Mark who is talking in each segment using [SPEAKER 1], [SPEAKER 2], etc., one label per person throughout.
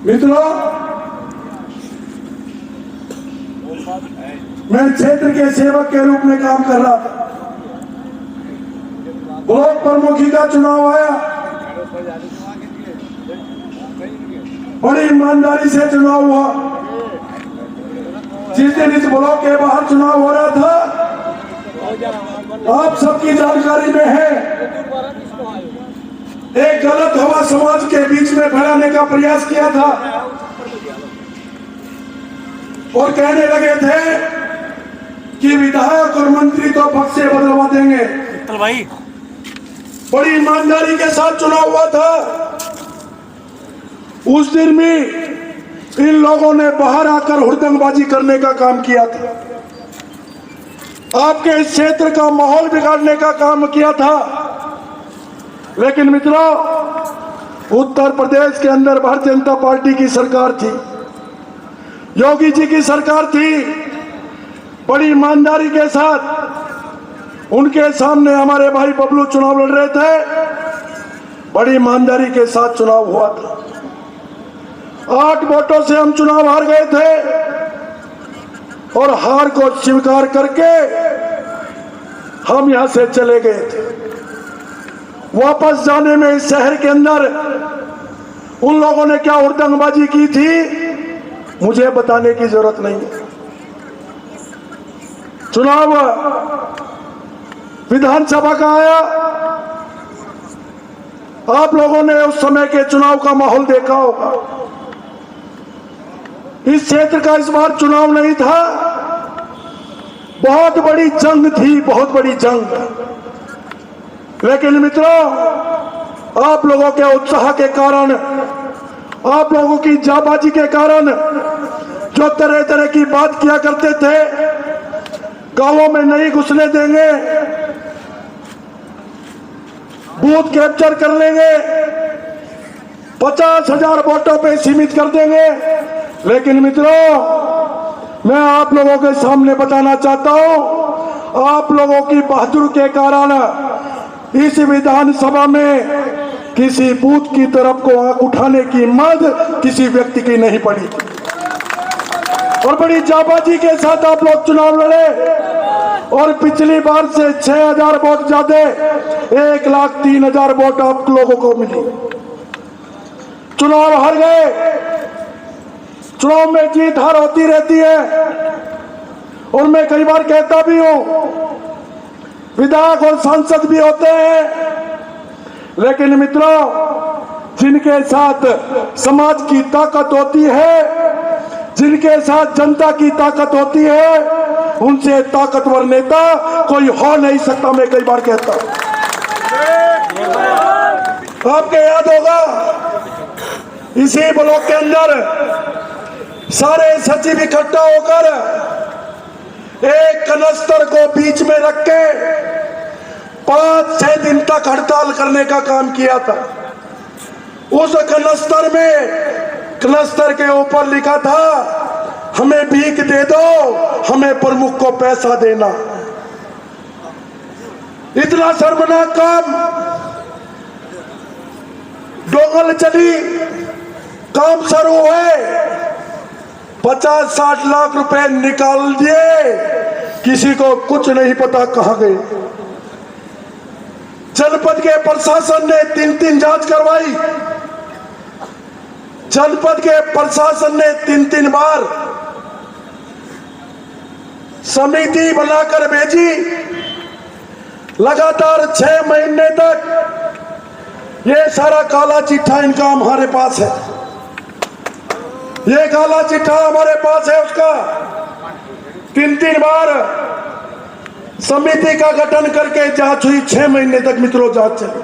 [SPEAKER 1] मित्रों, मैं क्षेत्र के सेवक के रूप में काम कर रहा था। ब्लॉक प्रमुखी का चुनाव आया, बड़ी ईमानदारी से चुनाव हुआ। जिस दिन इस ब्लॉक के बाहर चुनाव हो रहा था, आप सबकी जानकारी में है, एक गलत हवा समाज के बीच में फैलाने का प्रयास किया था और कहने लगे थे कि विधायक और मंत्री तो बक्से बदलवा देंगे।
[SPEAKER 2] भाई,
[SPEAKER 1] बड़ी ईमानदारी के साथ चुनाव हुआ था। उस दिन भी इन लोगों ने बाहर आकर हुड़दंगबाजी करने का काम किया था, आपके इस क्षेत्र का माहौल बिगाड़ने का काम किया था। लेकिन मित्रों, उत्तर प्रदेश के अंदर भारतीय जनता पार्टी की सरकार थी, योगी जी की सरकार थी। बड़ी ईमानदारी के साथ उनके सामने हमारे भाई बबलू चुनाव लड़ रहे थे, बड़ी ईमानदारी के साथ चुनाव हुआ था। 8 वोटों से हम चुनाव हार गए थे और हार को स्वीकार करके हम यहां से चले गए थे। वापस जाने में इस शहर के अंदर उन लोगों ने क्या हुड़दंगबाजी की थी, मुझे बताने की जरूरत नहीं है। चुनाव विधानसभा का आया, आप लोगों ने उस समय के चुनाव का माहौल देखा होगा। इस क्षेत्र का इस बार चुनाव नहीं था, बहुत बड़ी जंग थी, बहुत बड़ी जंग। लेकिन मित्रों, आप लोगों के उत्साह के कारण, आप लोगों की जाबाजी के कारण, जो तरह तरह की बात किया करते थे, गांवों में नहीं घुसने देंगे, बूथ कैप्चर कर लेंगे, 50,000 वोटों पे सीमित कर देंगे। लेकिन मित्रों, मैं आप लोगों के सामने बताना चाहता हूं, आप लोगों की बहादुरी के कारण इस विधानसभा में किसी बूथ की तरफ को आंख उठाने की हिम्मत किसी व्यक्ति की नहीं पड़ी और बड़ी जाबाजी के साथ आप लोग चुनाव लड़े और पिछली बार से 6,000 वोट ज्यादा 1,03,000 वोट आप लोगों को मिली। चुनाव हार गए। चुनाव में जीत हार होती रहती है और मैं कई बार कहता भी हूं, विधायक और सांसद भी होते हैं, लेकिन मित्रों, जिनके साथ समाज की ताकत होती है, जिनके साथ जनता की ताकत होती है, उनसे ताकतवर नेता कोई हो नहीं सकता। मैं कई बार कहता हूं, आपको याद होगा, इसी ब्लॉक के अंदर सारे सचिव इकट्ठा होकर एक कनस्तर को बीच में रख के 5-6 दिन तक हड़ताल करने का काम किया था। उस कनस्तर में, कनस्तर के ऊपर liखा था, हमें भीख दे दो, हमें प्रमुख को पैसा देना। इतना शर्मनाक काम। डोंगल चली, काम शुरू हुए, 50-60 लाख रुपए निकाल दिए, किसी को कुछ नहीं पता कहां गए। जनपद के प्रशासन ने 3-3 जांच करवाई, जनपद के प्रशासन ने 3-3 बार समिति बनाकर भेजी। लगातार 6 महीने तक ये सारा काला चिट्ठा इनका हमारे पास है, ये काला चिट्ठा हमारे पास है उसका। 3-3 बार समिति का गठन करके जांच हुई, 6 महीने तक मित्रों जांच चली।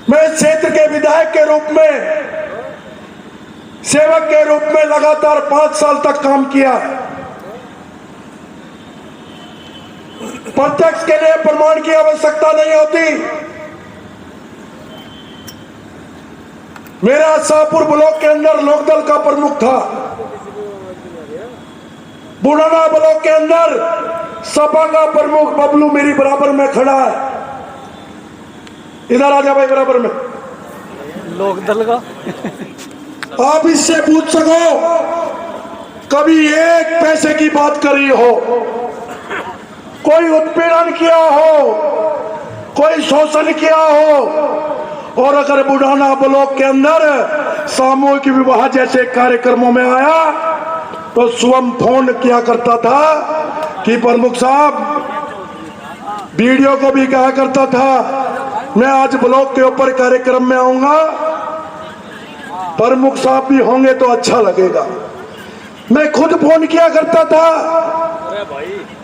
[SPEAKER 1] मैं इस क्षेत्र के विधायक के रूप में, सेवक के रूप में लगातार 5 साल तक काम किया। प्रत्यक्ष के लिए प्रमाण की आवश्यकता नहीं होती। मेरा शाहपुर ब्लॉक के अंदर लोकदल का प्रमुख था, बुढ़ाना ब्लॉक के अंदर सपा का प्रमुख बबलू मेरी बराबर में खड़ा है। इधर आ जा भाई, बराबर में।
[SPEAKER 2] लोकदल का
[SPEAKER 1] आप इससे पूछ सको कभी एक पैसे की बात करी हो, कोई उत्पीड़न किया हो, कोई शोषण किया हो। और अगर बुढ़ाना ब्लॉक के अंदर सामूहिक विवाह जैसे कार्यक्रमों में आया तो स्वयं फोन किया करता था कि प्रमुख साहब, वीडियो को भी कहा करता था मैं आज ब्लॉक के ऊपर कार्यक्रम में आऊंगा, प्रमुख साहब भी होंगे तो अच्छा लगेगा। मैं खुद फोन किया करता था।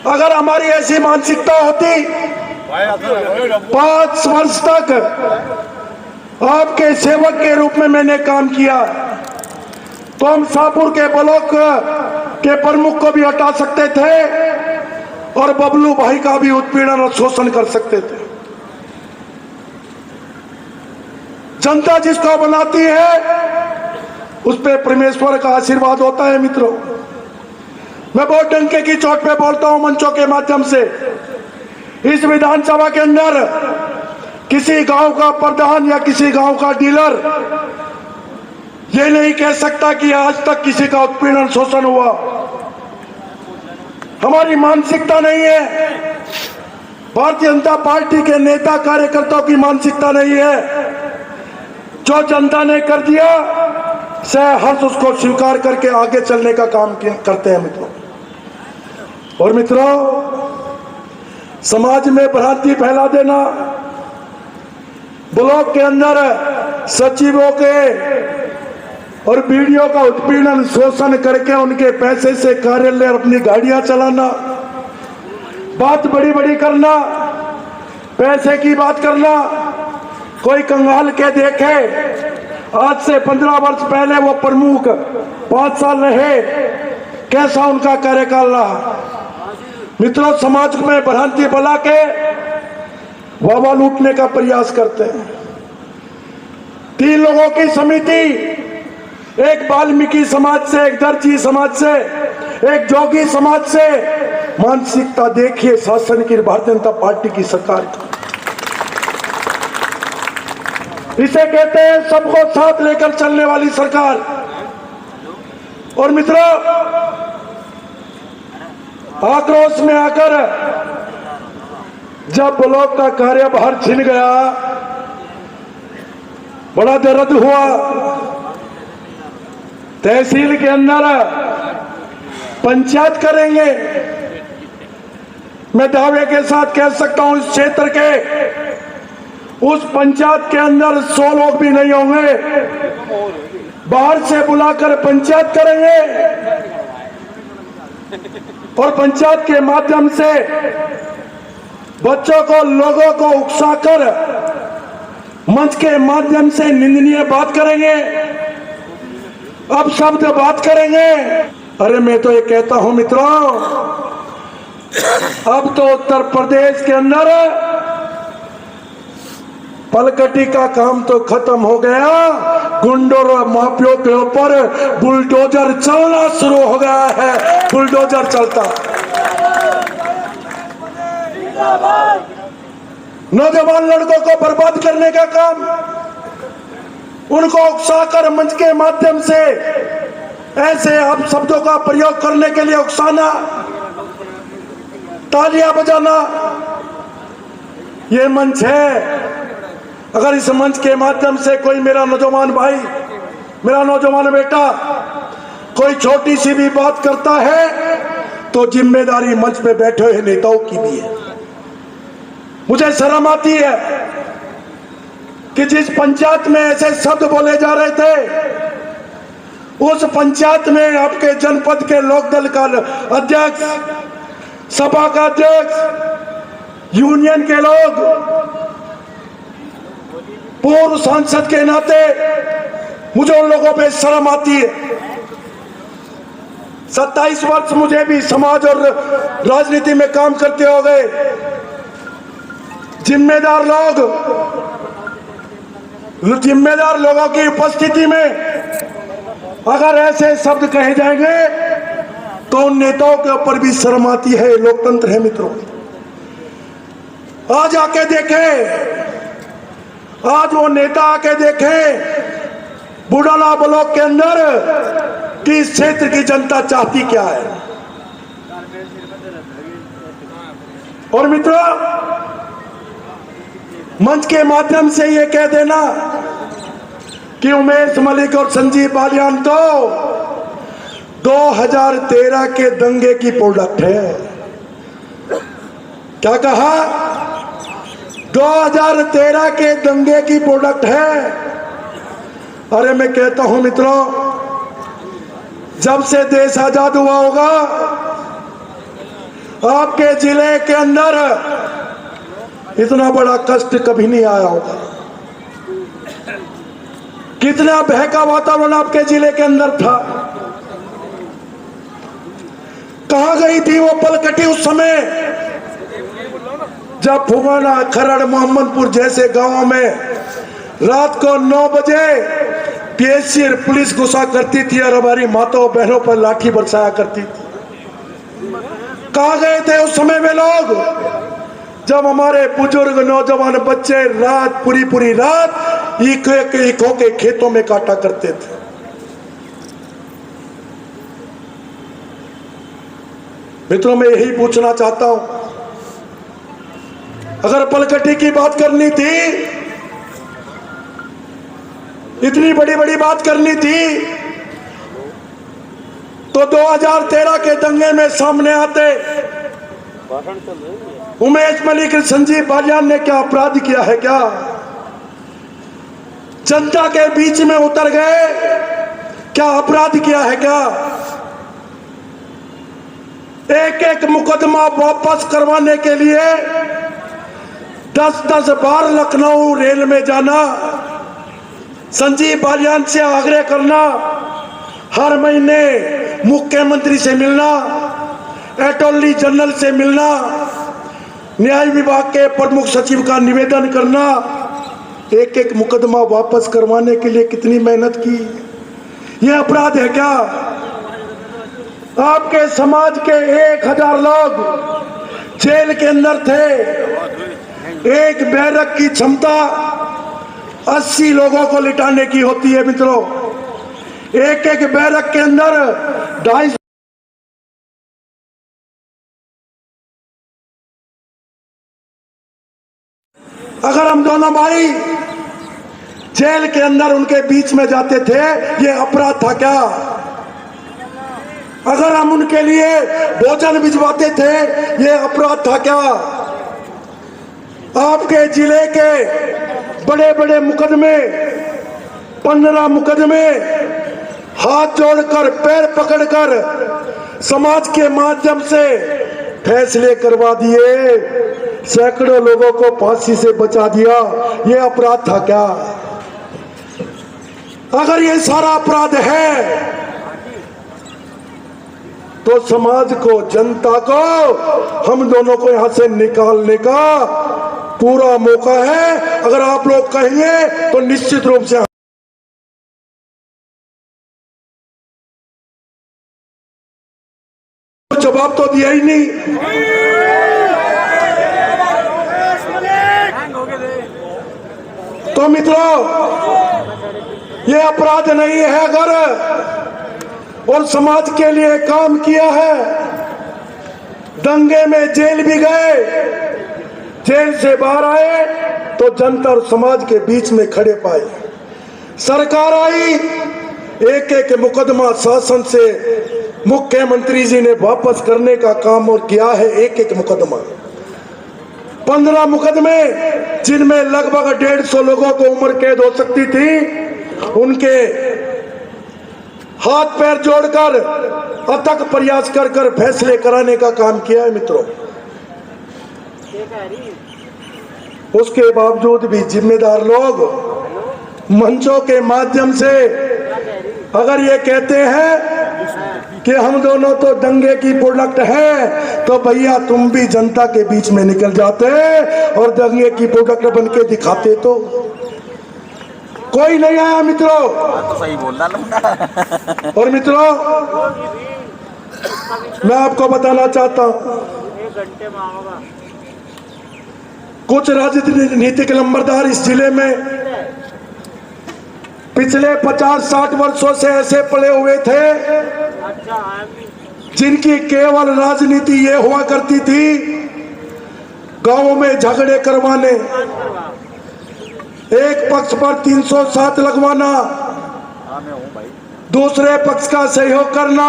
[SPEAKER 1] अगर हमारी ऐसी मानसिकता होती 5 वर्ष तक आपके सेवक के रूप में मैंने काम किया तो हम शाहपुर के ब्लॉक के प्रमुख को भी हटा सकते थे और बबलू भाई का भी उत्पीड़न और शोषण कर सकते थे। जनता जिसको बनाती है उस पे परमेश्वर का आशीर्वाद होता है। मित्रों, मैं बहुत डंके की चोट पे बोलता हूं मंचों के माध्यम से, इस विधानसभा के अंदर किसी गांव का प्रधान या किसी गांव का डीलर ये नहीं कह सकता कि आज तक किसी का उत्पीड़न शोषण हुआ। हमारी मानसिकता नहीं है, भारतीय जनता पार्टी के नेता कार्यकर्ताओं की मानसिकता नहीं है। जो जनता ने कर दिया हर्ष उसको स्वीकार करके आगे चलने का काम करते हैं मित्रों। और मित्रों, समाज में भ्रांति फैला देना, ब्लॉक के अंदर सचिवों के और बीडीओ का उत्पीड़न शोषण करके उनके पैसे से कार्यालय और अपनी गाड़ियां चलाना, बात बड़ी बड़ी करना, पैसे की बात करना, कोई कंगाल के देखे आज से 15 वर्ष पहले वो प्रमुख 5 साल रहे, कैसा उनका कार्यकाल रहा। मित्रों, समाज में भ्रांति फैला के वावा लूटने का प्रयास करते हैं। 3 लोगों की समिति, एक वाल्मीकि समाज से, एक दर्जी समाज से, एक जोगी समाज से, मानसिकता देखिए शासन की भारतीय जनता पार्टी की सरकार की। इसे कहते हैं सबको साथ लेकर चलने वाली सरकार। और मित्रों, आक्रोश में आकर जब ब्लॉक का कार्यभार छिन गया, बड़ा दर्द हुआ। तहसील के अंदर पंचायत करेंगे, मैं दावे के साथ कह सकता हूं इस क्षेत्र के उस पंचायत के अंदर 100 लोग भी नहीं होंगे, बाहर से बुलाकर पंचायत करेंगे और पंचायत के माध्यम से बच्चों को, लोगों को उकसाकर मंच के माध्यम से निंदनीय बात करेंगे, अपशब्द बात करेंगे। अरे मैं तो ये कहता हूं मित्रों, अब तो उत्तर प्रदेश के अंदर पलकटी का काम तो खत्म हो गया, गुंडों और माफियों के ऊपर बुलडोजर चलना शुरू हो गया है। बुलडोजर चलता, नौजवान लड़कों को बर्बाद करने का काम, उनको उकसाकर मंच के माध्यम से ऐसे अब शब्दों का प्रयोग करने के लिए उकसाना, तालियां बजाना, ये मंच है। अगर इस मंच के माध्यम से कोई मेरा नौजवान भाई, मेरा नौजवान बेटा कोई छोटी सी भी बात करता है तो जिम्मेदारी मंच पे बैठे हुए नेताओं की भी है। मुझे शर्म आती है कि जिस पंचायत में ऐसे शब्द बोले जा रहे थे, उस पंचायत में आपके जनपद के लोकदल का अध्यक्ष, सपा का अध्यक्ष, यूनियन के लोग, पूर्व सांसद के नाते मुझे उन लोगों पे शर्म आती है। 27 वर्ष मुझे भी समाज और राजनीति में काम करते हो गए। जिम्मेदार लोगों की उपस्थिति में अगर ऐसे शब्द कहे जाएंगे तो उन नेताओं के ऊपर भी शर्म आती है। लोकतंत्र है मित्रों। आज आके देखें, आज वो नेता आके देखें बुढ़ाना ब्लॉक के अंदर कि इस क्षेत्र की जनता चाहती क्या है। और मित्रों, मंच के माध्यम से ये कह देना कि उमेश मलिक और संजीव बालियान तो 2013 के दंगे की प्रोडक्ट है। क्या कहा? 2013 के दंगे की प्रोडक्ट है। अरे मैं कहता हूं मित्रों, जब से देश आजाद हुआ होगा आपके जिले के अंदर इतना बड़ा कष्ट कभी नहीं आया होगा। कितना भय का वातावरण आपके जिले के अंदर था। कहां गई थी वो पलकटी उस समय जब फुगाना, खरड़, मोहम्मदपुर जैसे गांवों में रात को 9 बजे पीएससी पुलिस घुसा करती थी और हमारी माताओं बहनों पर लाठी बरसाया करती थी। कहां गए थे उस समय वे लोग जब हमारे बुजुर्ग, नौजवान, बच्चे रात पूरी रात ईखों के खेतों में काटा करते थे। मित्रों, मैं यही पूछना चाहता हूं, अगर पलकटी की बात करनी थी, इतनी बड़ी बात करनी थी, तो 2013 के दंगे में सामने आते उमेश मलिक, संजीव बालियान ने क्या अपराध किया है? क्या जनता के बीच में उतर गए? क्या अपराध किया है? क्या एक मुकदमा वापस करवाने के लिए 10 बार लखनऊ रेल में जाना, संजीव बालियान से आग्रह करना, हर महीने मुख्यमंत्री से मिलना, अटॉर्नी जनरल से मिलना, न्याय विभाग के प्रमुख सचिव का निवेदन करना, एक मुकदमा वापस करवाने के लिए कितनी मेहनत की। यह अपराध है क्या? आपके समाज के 1000 लोग जेल के अंदर थे। एक बैरक की क्षमता 80 लोगों को लिटाने की होती है मित्रों। एक बैरक के अंदर 250 अगर हम दोनों भाई जेल के अंदर उनके बीच में जाते थे, ये अपराध था क्या? अगर हम उनके लिए भोजन भिजवाते थे, ये अपराध था क्या? आपके जिले के बड़े मुकदमे, 15 मुकदमे हाथ जोड़कर, पैर पकड़कर समाज के माध्यम से फैसले करवा दिए, सैकड़ों लोगों को फांसी से बचा दिया। ये अपराध था क्या? अगर ये सारा अपराध है तो समाज को, जनता को, हम दोनों को यहां से निकालने का पूरा मौका है। अगर आप लोग कहेंगे तो निश्चित रूप से जवाब तो दिया ही नहीं। तो मित्रों, ये अपराध नहीं है अगर और समाज के लिए काम किया है। दंगे में जेल भी गए, जेल से बाहर आए तो जनता और समाज के बीच में खड़े पाए। सरकार आई, एक मुकदमा शासन से मुख्यमंत्री जी ने वापस करने का काम और किया है। एक मुकदमा, 15 मुकदमे जिनमें लगभग 150 लोगों को उम्र कैद हो सकती थी, उनके हाथ पैर जोड़कर अथक प्रयास कर फैसले कराने का काम किया है मित्रों। उसके बावजूद भी जिम्मेदार लोग मंचों के माध्यम से अगर ये कहते हैं कि हम दोनों तो दंगे की प्रोडक्ट हैं, तो भैया तुम भी जनता के बीच में निकल जाते और दंगे की प्रोडक्ट बन के दिखाते तो कोई नहीं आया मित्रों।
[SPEAKER 2] तो सही बोल रहा।
[SPEAKER 1] और मित्रों, मैं आपको बताना चाहता हूं, कुछ राजनीतिक लंबरदार इस जिले में पिछले 50-60 वर्षों से ऐसे पड़े हुए थे जिनकी केवल राजनीति ये हुआ करती थी गांवों में झगड़े करवाने, एक पक्ष पर 307 लगवाना, दूसरे पक्ष का सहयोग करना,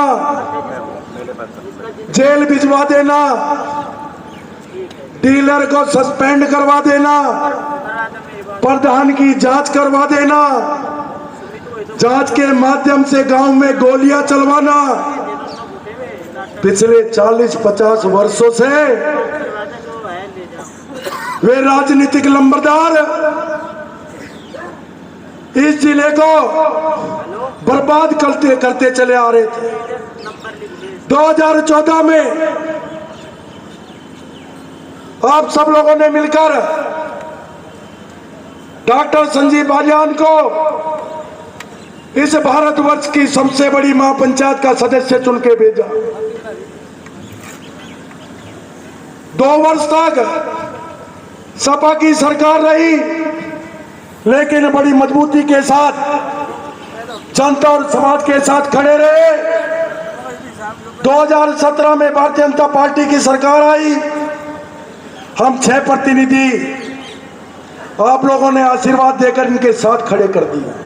[SPEAKER 1] जेल भिजवा देना, डीलर को सस्पेंड करवा देना, प्रधान की जांच करवा देना, जांच के माध्यम से गांव में गोलियां चलवाना। पिछले 40-50 वर्षों से वे राजनीतिक लंबरदार इस जिले को बर्बाद करते चले आ रहे थे। 2014 में आप सब लोगों ने मिलकर डॉक्टर संजीव बालियान को इस भारतवर्ष की सबसे बड़ी महापंचायत का सदस्य चुन के भेजा। 2 वर्ष तक सपा की सरकार रही, लेकिन बड़ी मजबूती के साथ जनता और समाज के साथ खड़े रहे। 2017 में भारतीय जनता पार्टी की सरकार आई, हम 6 प्रतिनिधि आप लोगों ने आशीर्वाद देकर इनके साथ खड़े कर दिए।